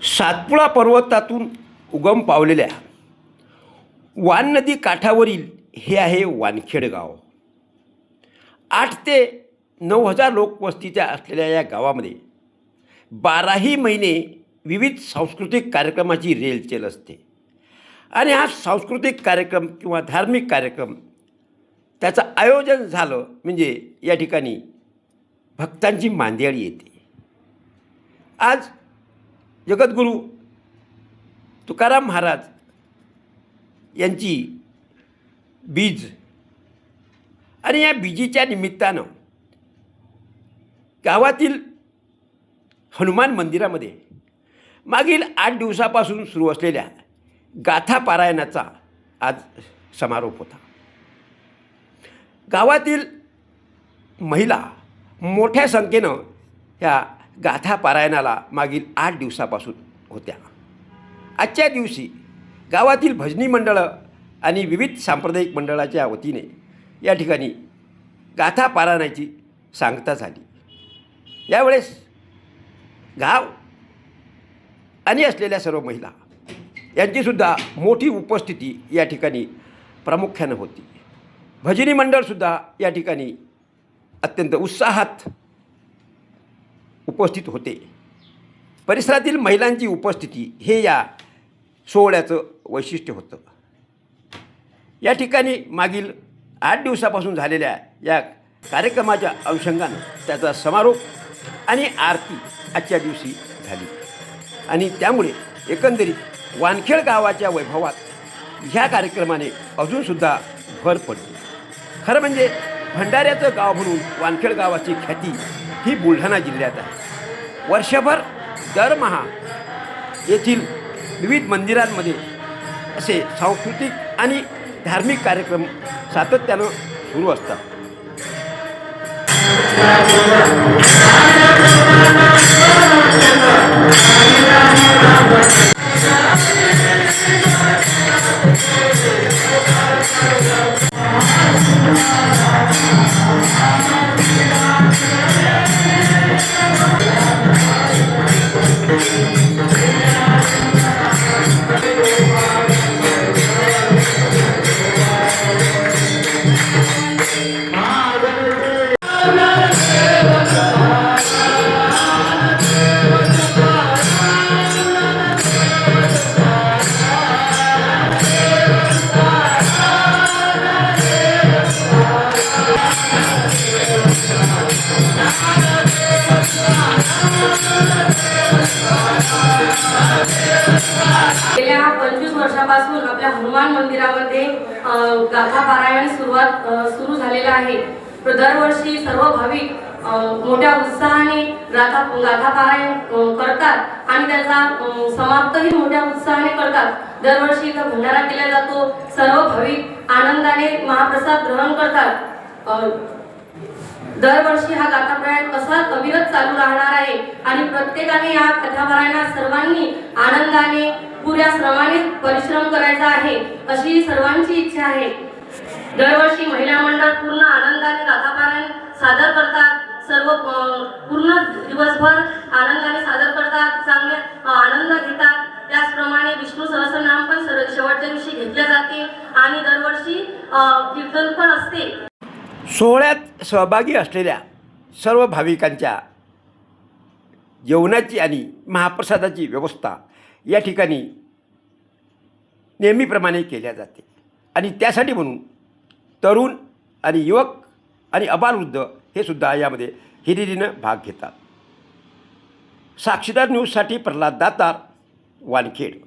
सातपुडा पर्वतातून उगम पावलेल्या वान नदी काठावरील हे आहे वानखेड गाव. 8 ते 9,000 लोकवस्तीच्या असलेल्या या गावामध्ये 12ही महिने विविध सांस्कृतिक कार्यक्रमाची रेलचेल असते. आणि हा सांस्कृतिक कार्यक्रम किंवा धार्मिक कार्यक्रम त्याचं आयोजन झालं म्हणजे या ठिकाणी भक्तांची मांदियाळी येते. आज जगद्गुरू तुकाराम महाराज यांची बीज आणि या बीजीच्या निमित्तानं गावातील हनुमान मंदिरामध्ये मागील 8 दिवसापासून सुरू असलेल्या गाथा पारायणाचा आज समारोप होता. गावातील महिला मोठ्या संख्येनं ह्या गाथा पारायणाला मागील 8 दिवसापासून होत्या. आजच्या दिवशी गावातील भजनी मंडळं आणि विविध सांप्रदायिक मंडळाच्या वतीने या ठिकाणी गाथा पारायणाची सांगता झाली. यावेळेस गाव आणि असलेल्या सर्व महिला यांचीसुद्धा मोठी उपस्थिती या ठिकाणी प्रामुख्यानं होती. भजनी मंडळसुद्धा या ठिकाणी अत्यंत उत्साहात उपस्थित होते. परिसरातील महिलांची उपस्थिती हे या सोहळ्याचं वैशिष्ट्य होतं. या ठिकाणी मागील 8 दिवसापासून झालेल्या या कार्यक्रमाच्या अनुषंगानं त्याचा समारोप आणि आरती आजच्या दिवशी झाली. आणि त्यामुळे एकंदरीत वानखेड गावाच्या वैभवात ह्या कार्यक्रमाने अजूनसुद्धा भर पडली. खरं म्हणजे भंडाऱ्याचं गाव म्हणून वानखेड गावाची ख्याती ही बुलढाणा जिल्ह्यात आहे. वर्षभर दरमहा येथील विविध मंदिरांमध्ये असे सांस्कृतिक आणि धार्मिक कार्यक्रम सातत्यानं सुरू असतात. गेल्या 25 वर्षापासून आपल्या हनुमान मंदिरामध्ये गाथा पारायण सुरू झालेलं आहे. दरवर्षी सर्व भाविक मोठ्या उत्साहाने गाथा पारायण करतात आणि त्याचा समाप्तही मोठ्या उत्साहाने करतात. दरवर्षी इथं भंडारा केला जातो. सर्व भाविक आनंदाने महाप्रसाद ग्रहण करतात. दरवर्षी हा गाथा पारायण असाच अविरत चालू राहणार आहे आणि प्रत्येकाने या गाथा पारायणात सर्वांनी आनंदाने पुऱ्या श्रमाने परिश्रम करायचा आहे अशी सर्वांची इच्छा आहे. दरवर्षी महिला मंडळ पूर्ण आनंदाने गाथा पारायण सादर करतात. सर्व पूर्ण दिवसभर आनंदाने सादर करतात, चांगले आनंद घेतात. त्याचप्रमाणे विष्णू सहस्रनाम पण शेवटच्या दिवशी घेतले जाते आणि दरवर्षी कीर्तन पण असते. सोहळ्यात सहभागी असलेल्या सर्व भाविकांच्या जेवणाची आणि महाप्रसादाची व्यवस्था या ठिकाणी नेहमीप्रमाणे केल्या जाते. आणि त्यासाठी म्हणून तरुण आणि युवक आणि अबालवृद्ध हे सुद्धा यामध्ये हिरिरीनं भाग घेतात. साक्षीदार न्यूजसाठी प्रल्हाद दातार, वानखेड.